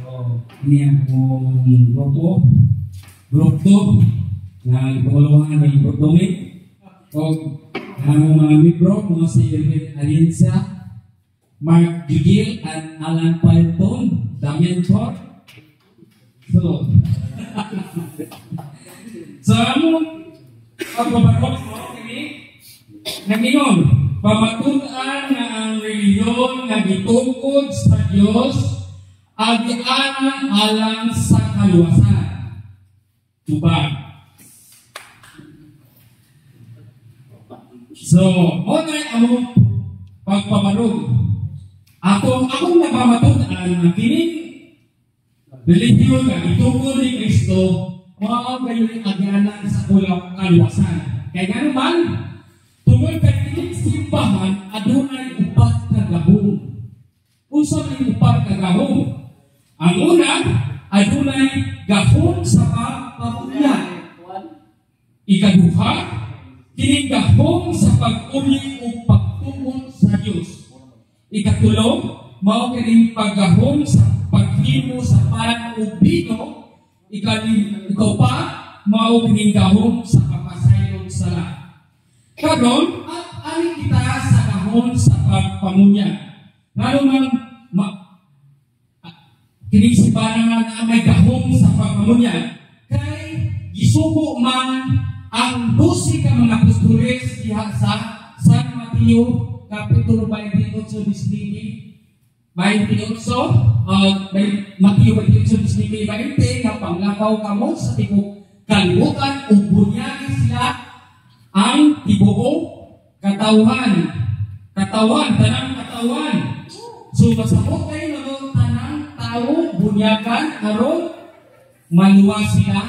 Ini akong grupo 2 na ipanguluhan ng grupo domi o ang mga membro mo si Irwin Alienza, Mark Jugil, and Alan Palton, the mentor. So among pagbabarok mo nag-ingon pamatunan nga ang reliyon nga gitungkod sa Dios agianan alang sa kaluwasan. Tubag. So, onay among pagpamarog. Akong napamatunan ang kining relihiyon nga gitungkod ni Kristo mao kayo agianan sa kaluwasan. Kaya nga naman, tungkol kay kining simbahan adunay upat ka gahom. Unsa may upat ka gahom? Ang una, adunay gahom sa pagpapunya. Ikaduha, kining gahom sa pag-uli o pagtungkol sa Diyos. Ikatulo, mao kining paggahom sa paghimo sa pan o bino. Ikaw pa, mao kining gahom sa pagpasaylo sa lahat. Karon, at ali kita sa gahom sa pagpamunya. Nga kining simbahan na may gahom sa pagpamunya kay gisubo man ang 12 ka mga apostoles diha sa San Mateo kapitulo 28 Mateo 28:20 nga panglakaw kamo sa tibok kalibutan ug bunyagi sila ang tibuok katawan tanang katawan. So masabot kayo ng tanang tao bunyagan aron maluwas sila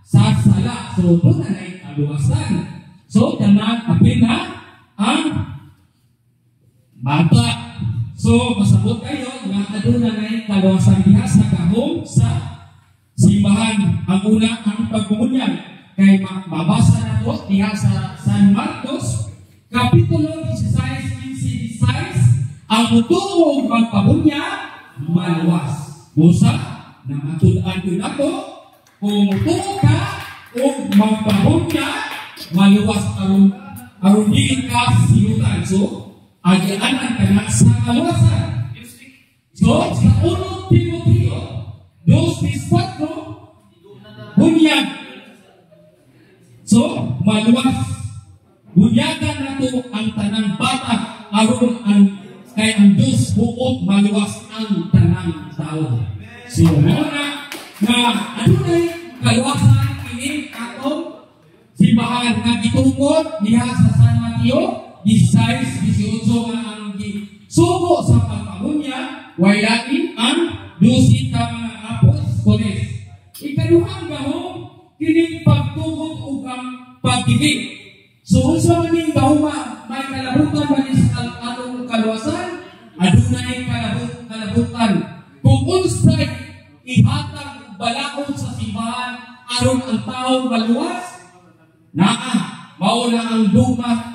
sa sala. So doon na ay kaluwasan. So tanang apil na ang bata. So masabot kayo nga aduna ay kaluwasan diha sa gahom sa simbahan. Ang una ang pagmumunyag kay mabasa na to diha sa San Marcos kapitulo 16:16 ang tutuog magpabunya maluwas. Musa na matulaan ko na to kung tutuog ka o magpabunya maluwas aron di ka sinutan. So agianan ka na sa kaluwasan. So sa 1 Timoteo 2:4 bunyag. So maluwas bunyagan na to ang tanang bata aron kay ang Diyos buot maluwas ang tanang tao. So muna na adunay kaluwasan kini atong simbahan nga gitungkod diha sa San Mateo 16:18 nga ang gisugo sa pagpamunya waylain ang 12 ka mga apostoles. Ikaduhang gahom kini pagtugot ug ang pagdidik. So unsa man ning gahuma may kalabutan ba ni sa atong kaluwasan? Adunay kalabutan. Kung unsay ihatag balaod sa simbahan aron ang tao maluwas, mao na ang duma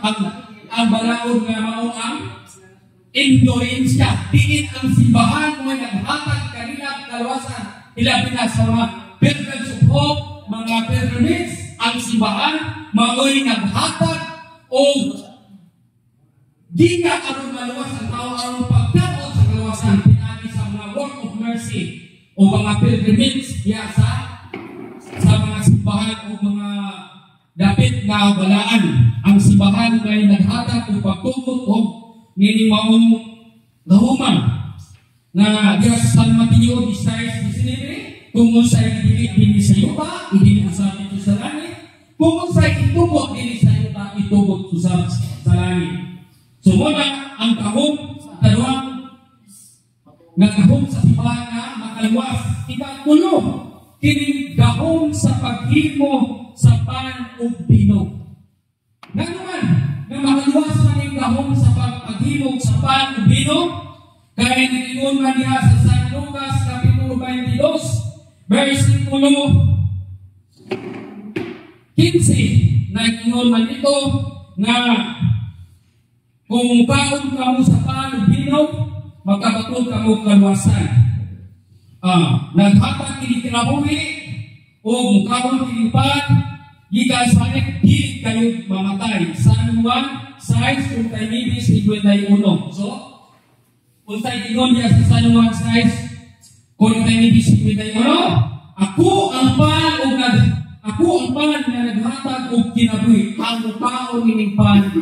ang balaod nga mao ang influensya. Diin ang simbahan mo naghatag kanila kaluwasan. Ilabi na sa mga pilgrims of hope, mga pilgrims, ang simbahan mao'y naghatag o di ka aron maluwas ang tao aron pagkaon sa kaluwasan pinagi sa mga work of mercy o mga pilgrimage diya sa mga simbahan o mga dapit nga balaan. Ang simbahan ay naghatag o pagtugot o nini maong gahuman na diya sa San Mateo 16:19 kung unsay dili sa yuta idili sa dito sa langit. Kung sa'y itubot din sa iyo na itubot sa langit. So muna ang kahom kaluwang nagahom sa simbahan na makaluwas. Ikatulo, kining gahom sa paghimo sa pan o bino. Nga naman, na makaluwas man yung gahom sa paghimo sa pan o bino, kaya nilingon man niya sa San Lucas kapitulo 22, versikulo 15, nag-ingon man ito nga kung baon ka mo sa pan o bino, magkabatod ka mo kaluwasan. naghatag kini kinabuhi o mukawon kini pan gikan sa dili kayo mamatay. San Juan 6:51. So unsay ingon niya sa San Juan 6:51? Ako ang pan nga naghatag og kinabuhi, ang mukawon kini pan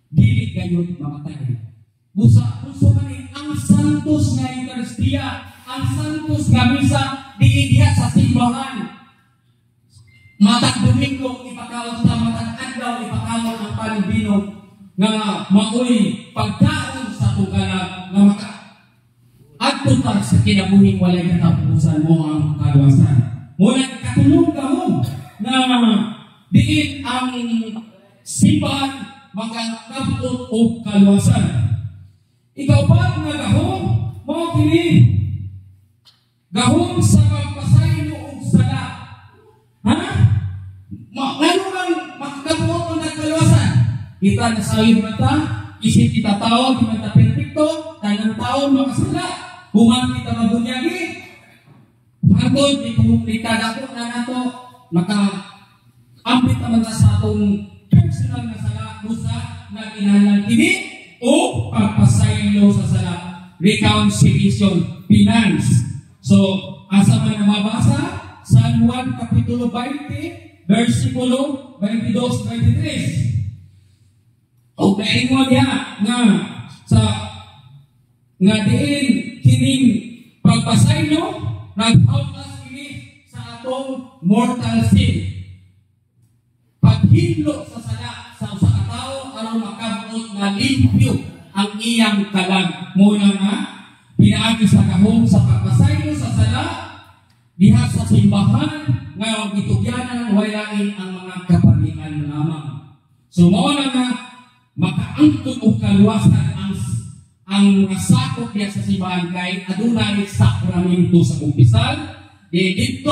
dili kayo mamatay. Busa man ang santos nga Eucharistia, ang santos nga misa diha sa simbahan. Matag Domingo ipakawon sa matag adlaw ipakawon ang panbinog nga maoy pagkaon sa tugala nga maka adto ta sa kinabuhing walay katapusan mo ang kaluwasan. Muna katulog ka mo na diin ang simbahan makakabot o kaluwasan. Ikaw ba nga gahom mo kini gahom sa pagpasaylo og sala. Ha? Ngayon lang makakabot ng kaluwasan. Kita nasayon mata, isip kita tao, di mata perfecto, tanang taon makasala. Human kita mabunyagi. Hangtod, kita dako na nato, maka-ambit naman sa atong personal na sala, busa na kinalang kini, o pagpasaylo sa sala. Reconciliation, finance. So, asa man na mabasa, San Juan Kapitulo 20, versikulo 22-23. O kaingon niya nga diin kining pagpasaylo nag-outlas kini sa atong mortal sin. Paghilo sa sala sa usa ka tawo aron makabot nga limpyo ang iyang kalag. Muna nga pinaagi sa kahom sa pagpasaylo sa sala diha sa simbahan nga gitugyanan walain ang mga kapalian lamang. So mao na nga makaangkon og kaluwasan ang sakop diya sa simbahan kay adunay sakramento sa kumpisal. Dito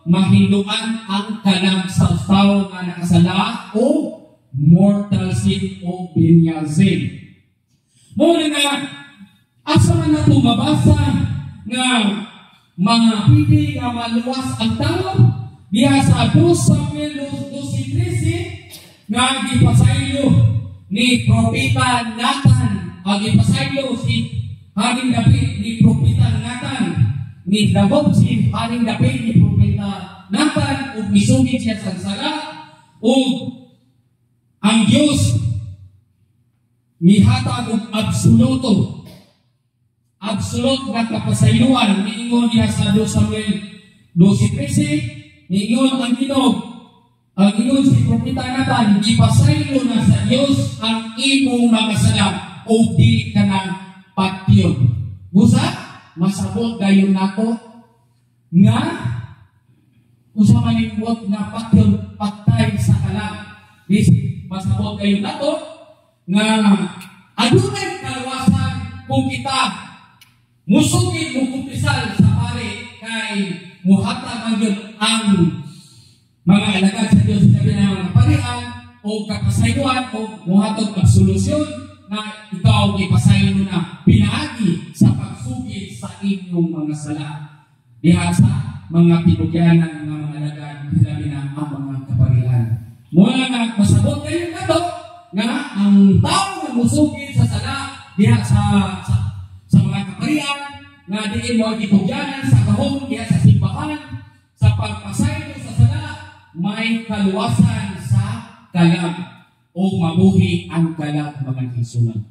mahinduan ang kalag sa tawo nga nakasala o mortal sin o venial sin. Muna nga asa man nato mabasa nga mga pili nga maluwas ang tao diha sa 2 Samuel 12:13 nga gipasaylo ni propeta Nathan, gipasaylo si Haring David ni propeta Nathan, ni Dabob si Haring David ni propeta Nathan, ug misugid siya sa sala ug ang Dios mihatag og absolute nga kapasayloan. Niingon niya sa 2 Samuel 12:13, niingon ang ingon si propeta Nathan, gipasaylo na sa Dios ang imong mga sala o di ka na patyon. Busa, masabot gayon nato nga usa man iwot na patyon patay sa kalag. Masabot gayon nato nga adunay kaluwasan kung kita musugid mo kumpisal sa pare kay muhatag man ang mga alagad sa Diyos na mga parian o kapasayuan o muhatag pagsolusyon na ikaw ipasaylo na pinaagi sa pagsugid sa inyong mga sala diha sa mga pinugyanan ng mga alagad hilabi na ang mga kaparian. Mula nga masabot kayo na to nga ang tao na musugid sa sala diha sa mga kaparian nga diin mo ipugyanan sa kahong diha sa simbahan sa pagpasaylo sa sala may kaluwasan sa kalag o mabuhi ang kalag mga kisunan.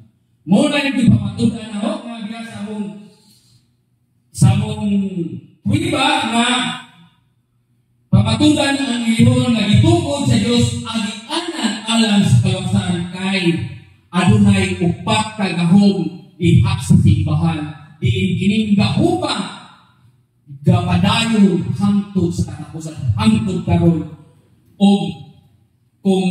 Muna yung ipapatunan na nga diha sa mong pwede ba nga papatunan ang iyong nagitungkod sa Diyos agianan alang sa kaluwasan kay adunay upat kagahom diha sa simbahan diin kining gahuma gapadayon hangtod sa katapusan hangtod karon o kung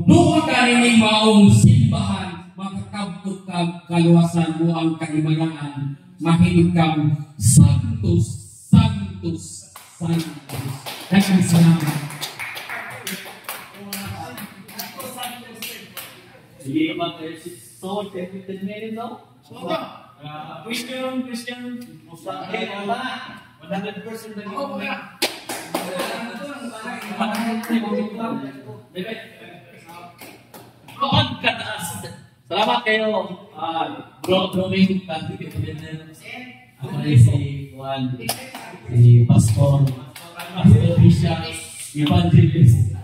doon ka rin maong simbahan makakabot ka kaluwasan mo ang kaimayaan mahilig kang santos santos santos. Daghang salamat. Sige naman, so 10-15 minutes, no? Christian, Musta kayo na? 100% lagi Oo, mga. Salamat kayo, Bro Doming, ako rin si Juan, si Pastor, Bishop, Evangelist.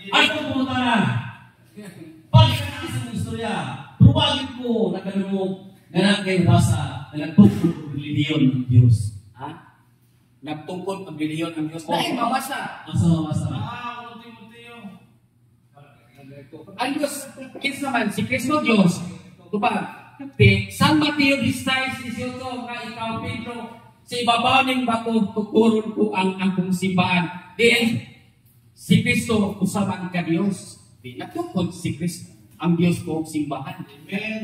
Ay, pumunta na! Pagkakita sa istorya, probagin ko na kanunong na kayo basa na nagtungkol ang relihiyon ng Diyos. Ha? Nagtungkol ang relihiyon ng Diyos. Dahil mabasa. Masa. Ang Diyos, kins naman, si Kristo Diyos. Diba? San Mateo 16:18 nga ikaw, Pedro, sa ibabaw ng bato, tuturon ko ang akong simbahan. Then, si Kristo, usaban ka Diyos. Di nagtungkol si Kristo, ang Diyos ko simbahan. Amen.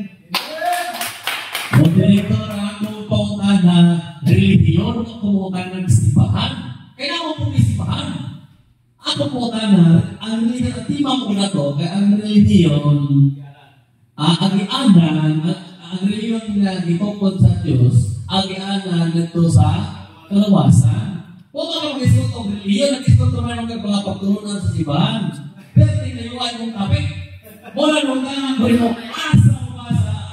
Kung direktor ang pautan na relihiyon o pumutan ng simbahan, kailangan pong simbahan. Ako po na, ang timang ko na to, kaya ang relihiyon, agianan, ang relihiyon na gitungkol sa Diyos, agianan nito sa kalawasan. Kung ano gusto itong relihiyon, gusto ito naman ng mga pagturunan sa simbahan, pero tinayuan mong kapit, mula nung tanang ko rin mo, asa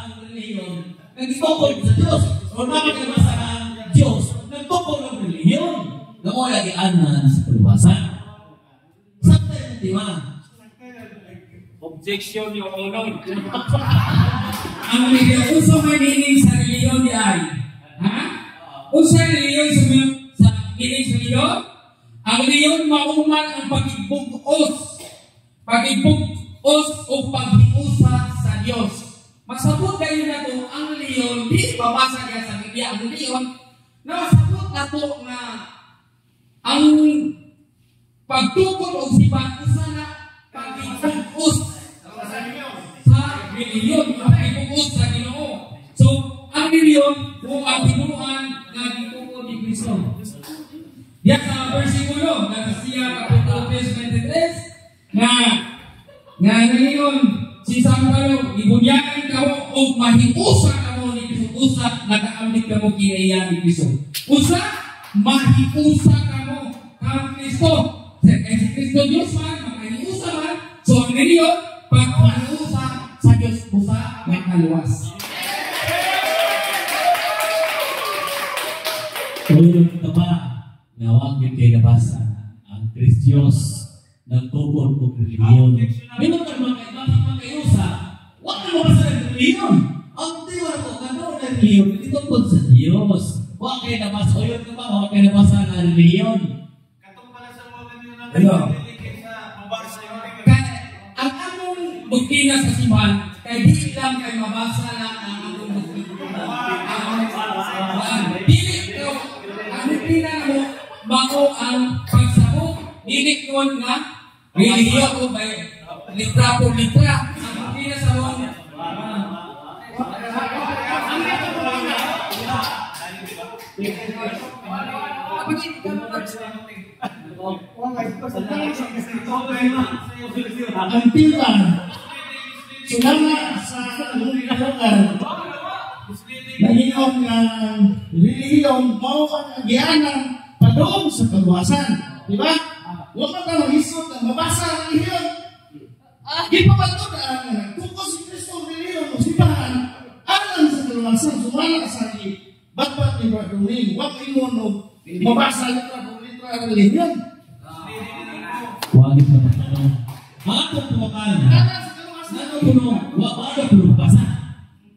ang relihiyon, nagtungkol sa Diyos, o naman nabasa ang Diyos, nagtungkol ng relihiyon, na mo agianan sa kalawasan. Objection, Your Honor. Ang uso may meaning sa reliyon di ay. Ha? Usa reliyon sa meaning sa reliyon? Ang reliyon mauman ang pagibugos. Pagibugos o paghiusa sa Diyos. Masabot kayo na to, ang reliyon, di babasa niya sa Biblia, ang reliyon, na masabot na to na ang pagtukod o sibat usa na pagibugos sa reliyon, pagibugos sa Ginoo. So, ang reliyon kung ang tinuruan na gitukod ni Kristo. Diyan sa versikulo na sa siya kapitulo 23 na ngayon si San Pablo ibunyagan ka mo o mahiusa ka mo ni Kristo. Usa nakaamit ka mo kinaiya ni Kristo. Usa mahiusa ka mo kang Kristo. Si Kristo Diyos man, makahiusa man. So, ang reliyon, pagpahiusa sa Diyos, usa makaluwas. Tulong ka ba? Nawag yung kayo nabasa. Ang Kristiyos ng tukol o relihiyon. Minun ka makahiusa. Huwag na mabasa ng relihiyon. Ang tiwala ko, kano ng relihiyon, itungkol sa Diyos. Huwag kayo nabasa. O yun ka ba? Huwag kayo nabasa ng relihiyon. Kaya, ang among doktrina sa simbahan, kaya di lang kayo mabasa lang ang among doktrina. Dili ko, ang doktrina mo, mako ang pagsabot, dili ko nga, relihiyon ko ba, litra po litra, ang doktrina sa mo, Ang tipan, sumama sa lugar, nanginom ng relihiyon, mao ang agianan padong sa kaluwasan. Diba? Huwag ka na mag-isot na mabasa ang relihiyon. Di pa ba ito na tukos si Kristo ang relihiyon o simbahan, alam sa kaluwasan, sumala sa batbat ni Brother Doming, huwag ingon o mabasa litra ang relihiyon. Huwag ito na. Ako po ka na. Nanupuno. Huwag po basa.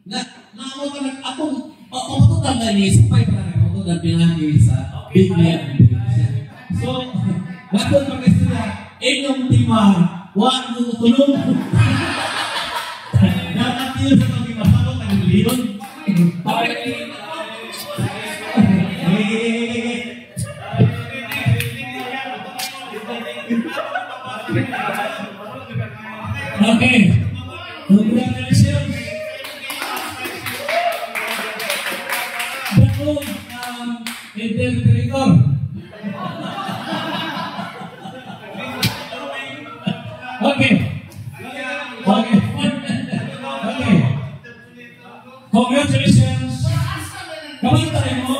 Naamo ka na. Ako patutan na ni Sapay para patutan pinagi sa Biblia. So, bakit mag-istorya? Inyong tima, huwag mo tulong. Dapat yun sa pag-ibasalo ng relihiyon. okay. Congratulations. Bakong interpreter. Okay. Okay. Okay. Congratulations. Kamusta rin mo?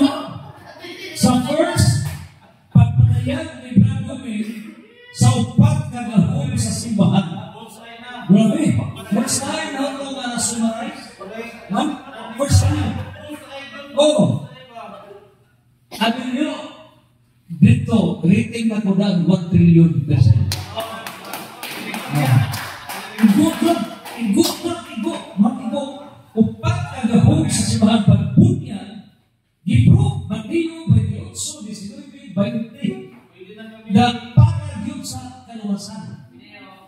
Oo. Sabi niyo, dito, rating na ko na 1 trillion percent. Igo. Upat agahog sa simbahan pagpunyan, giprove, magdiyo, by the also, disinubig, by the day, na para yun sa kalawasan.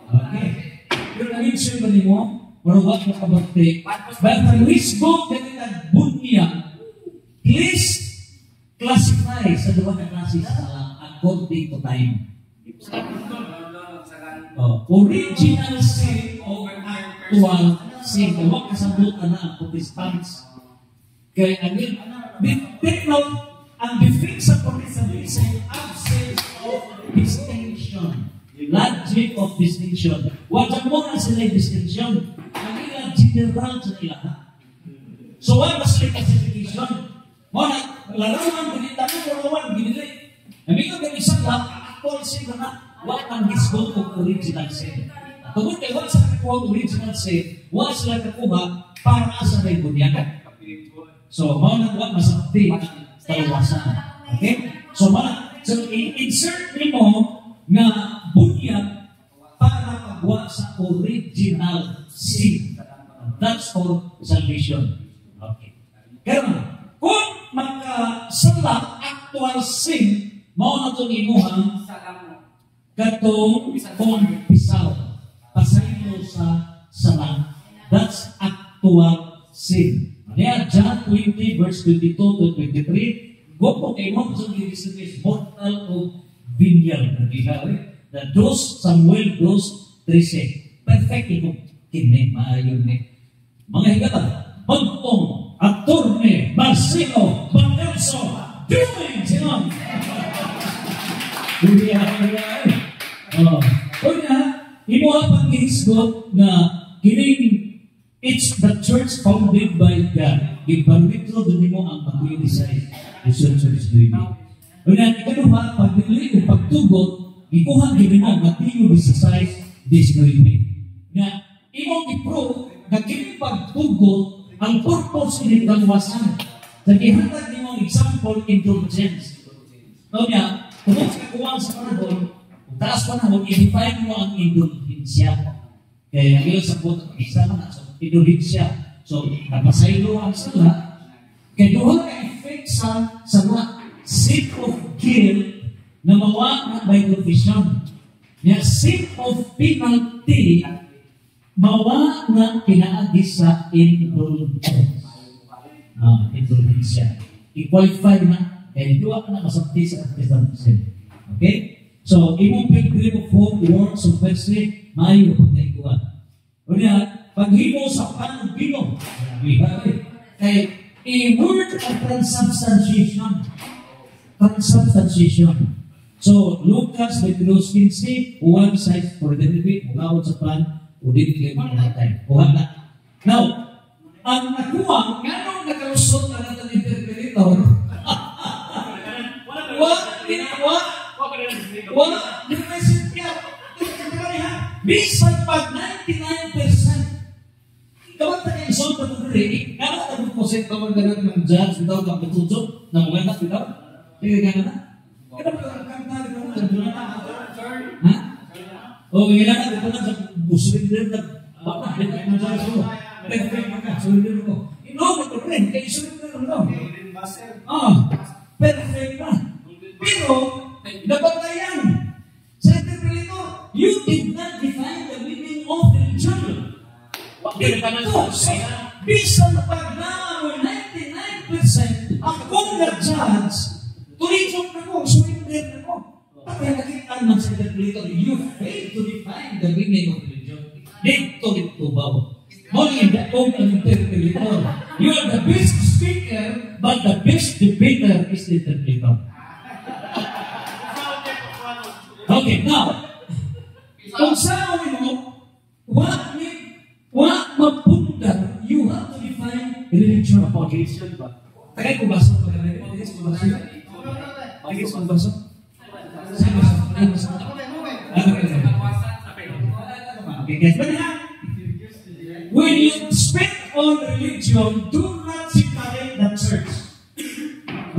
Okay. Pero nag-mention ba niyo, marawat mo kabarte, but the list book na nagbunya, please classify sa dua na klase sa salang according to time. Original sin o actual sin. Huwag kasabutan na ang Protestants. Kaya ang defense sa Protestant is an absence of distinction. Logic of distinction. Huwag mo na sila yung distinction. Ang ilang general sa ilaha. So what was the classification? Muna, larawan, larawan, ginili. Amigo, isang lang, actual sin na what ang hisgo of original sin. Tungkol kay what sa kakuha original sin, what sila kakuha para sa may bunyagan. So, muna, what masakti ang kalawasan. Okay? So, insert mo na bunyag para pagwa sa original sin. That's for salvation. Okay. Kaya kung magkasala actual sin, mao na itong imuhang katong kumpisaw. Pasaylo sa sala. That's actual sin. Kaya John 20 verse 22 to 23, gopo kay mo sa is mortal of venial. The dos Samuel 2:13. Perfect ito. Kini maayon ni. Mga higata, Pagpong, Atorne, Marcelo, Banderso, doing sinon. Una, imuha pang isgot na kining it's the church founded by God. Ipanwitro doon mo ang pag-i-decide the church doing it. Una, ikaduha, pagdili o pagtugot, ikuha gini mo Matthew 16:19. Na imong i-prove na kining pagtugot ang purpose ng kalawasan. Sa gihatag ni mong example, indulgence. No niya, kung sa kuwang sa panahon, taas pa na, i-define mo ang indulgensya. Kaya ngayon sa puto, isa na, so indulgensya. So, napasaylo ang sila. Kaya doon ka effect sa mga sin of guilt na mawa by confession. Kaya sin of penalty mawa na kinaagi sa indulgence. Indulgensya. I-qualify na, kaya doon ka na masakti sa Protestant. Okay? So, imong pilgrim of hope, works of mercy, mayo pagkaikuan. Kaya, paghimo sa panubino, kaya, a word of transubstantiation. Transubstantiation. So, Lucas 22:15, one size for the benefit, mugawad sa pan, o din kayo mga kuha na. Now, ang nakuha, nga nung nakalusot na natin interpelator, wala, niresit niya. Bisan pag 99%, kawag na kayo son pag-uri, nga na po% kawag na ng judge, bitaw ka patutsok, na mga anak, bitaw? Tingnan ka na? Kaya ba ang kanta, bitaw? Ha? O, kailangan ito na sa surrender na, baka, bitaw na sa so. Surrender ko. Ino, rin, kaya surrender mo. Perfect na. Pero, napatayan. Sa interpreter, you did not define the meaning of religion. Ito, bisan pag na 99%, akong na-judge, tulitok na ko, surrender na ko. Kaya nakita naman sa interpreter, you fail to define the meaning of religion. Dito ba? Only in the own interpreter. You are the best speaker, but the best debater is the interpreter. Okay, now, kung saan mo, what mapundar, you have to define religion of religion ba? Tagay ko baso ba? Tagay ko baso? Okay, guys, when you speak on religion, do not separate the church.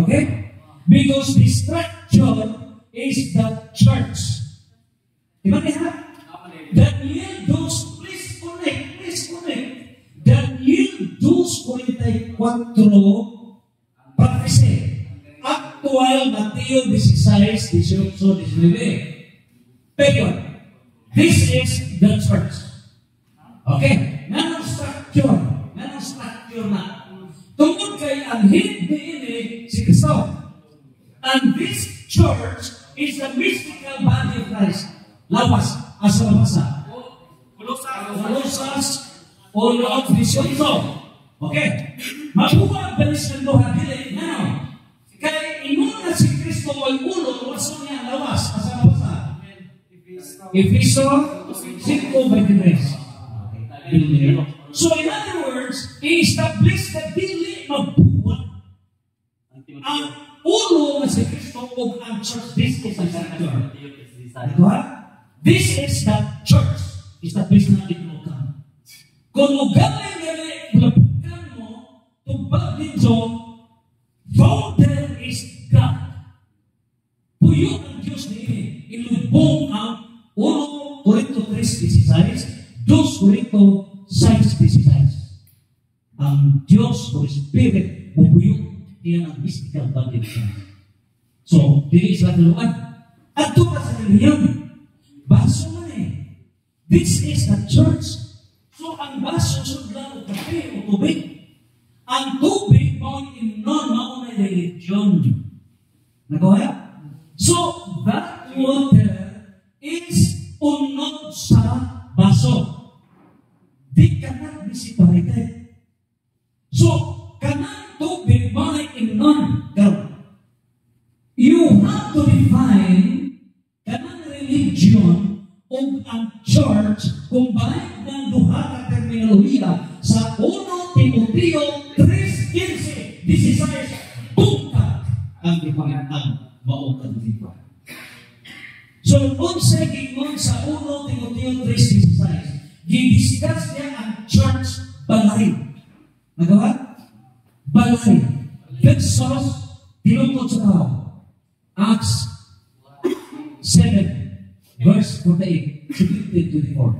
Okay? Because the structure is the church. Diba niya? Daniel 2, please connect. Daniel 2:44, prophecy. Actual Mateo 16, 18, 19. Period. This is the church. Okay? Nanong structure na. Tungkol kay ang hindi ini si Kristo. And this church is the mystical body of Christ. Lawas, asa mabasa. Kolosas, 1:18. Okay. Mabuha balis ng doha dili now. Kaya inuna si Kristo ay ulo, waso niya lawas, asa mabasa. Efeso 5:23. So in other words, i-establish na dili mabuhat ang ulo na si Kristo o ang church. This is the structure. This is the church. Establish na itinukan. Kung ugaling gali, labukan mo, tubag dito, founder is God. Puyo ang Diyos na ini. Ilubong ang 1 Corinto 3:16, 2 Corinto 6:16. Ang Diyos o Spirit bubuyo niya ang mystical body of Christ. So, dili sila taluan. At ito pa sa reliyon, baso man eh. This is the church. So, ang baso sudlan o kape o tubig. Ang tubig mo inon maunay religion. Nagawa? So, that water is unod sa baso. Di cannot be separated. So, kanang tubig may inon. You have to define kanang religion o ang church kung bakit ng duha ka terminolohiya sa 1 Timoteo 3:15. This is bungkag ang ipangitang maong kadilipan. So, kung sa gingon sa 1 Timoteo 3:16, gidiscuss niya ang church balay. Nagawa? Balay. Versos, tinutod sa tao. Acts 7, verse 48 to 24.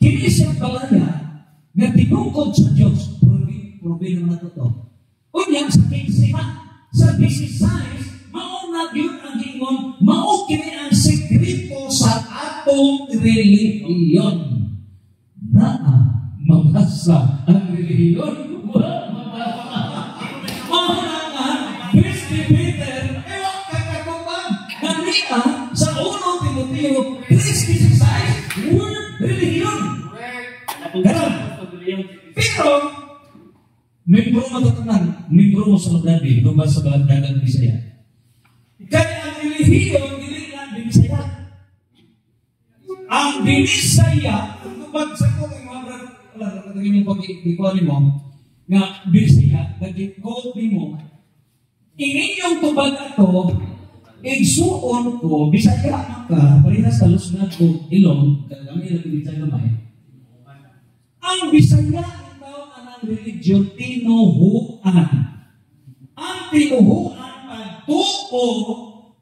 Kini siyang balaya nga tinukod sa Diyos. Probi naman na ito. Unyang sa 15, sa 16, mauna yun ang gingon, maukini ang sekreto sa atong relihiyon. Mabasa ang relihiyon. Mauna nga, Christy Peter, ewan kakatubang, naniya sa 1 Timoteo 3:16, word relihiyon. Ganon. Pero, membro mo tatanan, membro mo sa Dabi, lumba sa dagang Bisaya. Kaya ang relihiyon, dili lang Bisaya. Ang Bisaya, tubag sa ko, wala, yung pag-ikuha mo, nga Bisaya, nag-i-call mo, inyong tubag ato, igsuon ko, Bisaya ka, parinas kalos na ko, ilong, kami lang Bisaya gamay. Ang Bisaya, ito ang religion, tinuhuan. Ang tinuhuan, pagtuo,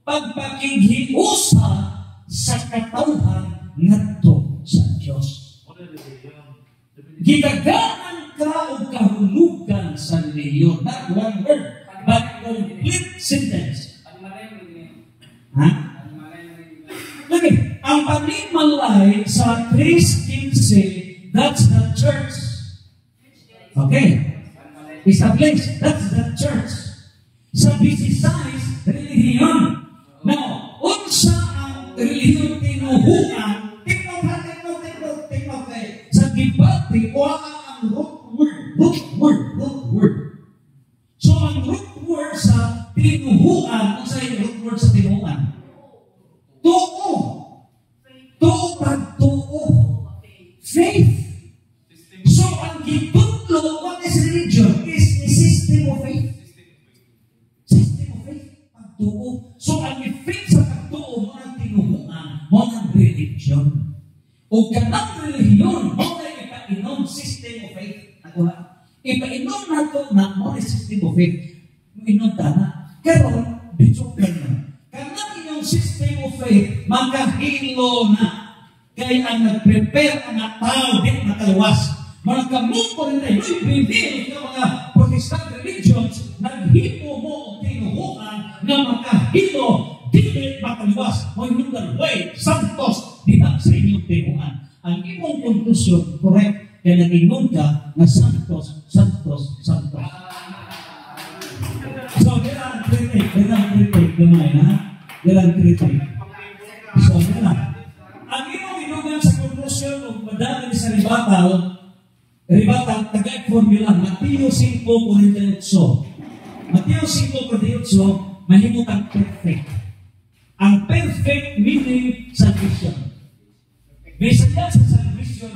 pagpakinghiusa sa katawhan ngadto sa Diyos. Gidagaanan ka o kahulugan sa reliyon. Not one word, but complete sentence. Ha? Lagi, ang panimalay sa 3:15, that's the church. Okay. Established, that's the church. Sa 16, relihiyon. Now, unsa ang relihiyon tinuhuan, tingnan kay sa debate, ang root word. So, ang root word sa tinuhuan, unsa yung root word sa tinuhuan? Tuo. Tuo. Faith. So, ang gitutlo, what is religion? Is a system of faith. Pagtuo. So, ang faith sa pagtuo, mo ang tinuhuan, mo ang religion. O kanang religion, mo na ipainom system of faith. Ipainom na ito na mo ang system of faith. Inom ta na. Karon, bitugan na. Karena inyong system of faith, magkahilo na. Kaya ang nag-prepare ang tao, di makaluwas. Mga kamuto rin tayo, reveal ng mga Protestant religions, naghito mo o tinuhuan na makahilo, di makaluwas. Mo yung way, santos, di ba sa inyong tinuhuan. Ang imong konklusyon, correct, kaya nag-ingon ka na santos, santos, santos. So, dirang kritik, gamay, ha? Dirang kritik. So, dirang. Ang imong inugan sa konklusyon o madami sa ribatal, tagay formula, Mateo 5:48. Mateo 5:48, mahimot ang perfect. Ang perfect meaning salvation. Bisa yan sa salvation,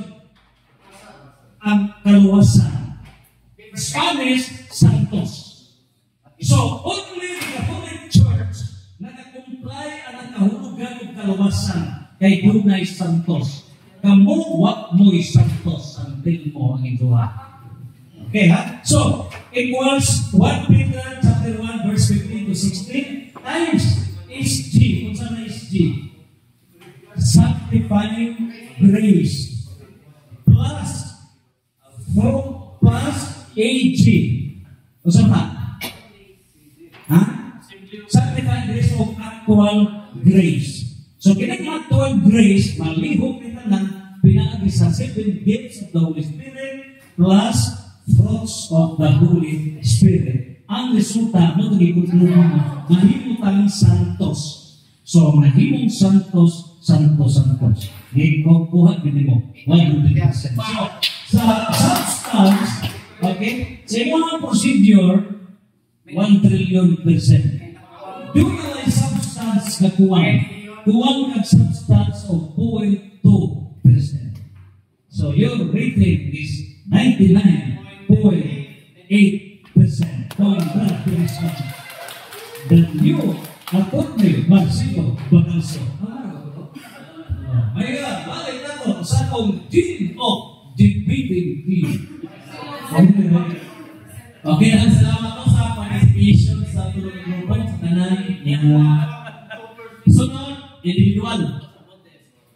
ang kaluwasan. Spanish, santos. So, only the Catholic Church na nag-comply ang nakahulugan ng kaluwasan kay Gunay Santos. Kamu, wak mo'y santos ang din mo ang ituwa. Okay, ha? So, equals 1 Peter chapter 1 verse 15 to 16 times SG. Kung saan na SG? Sanctifying grace plus AG. Kung saan na? Ha? Sanctifying grace of actual grace. So, kining actual grace, malihog nito ng pinagi sa 7 gifts of the Holy Spirit plus fruits of the Holy Spirit. Ang resulta mo, mahimong tayong santos. So, mahimong santos, santos. Kuha mo, 100%. So, sa substance, okay, sa mga procedure, 1 trillion %. Do you like substance na kuwan? Kuwan kag substance of 0.2%. So your rating is 99.8%. Congratulations. The new attorney Marcelo Banalso. Mayroon, balik na to sa kong team of debating team. Okay, salamat po sa participation sa tulong global sa tanan. Sunod, individual.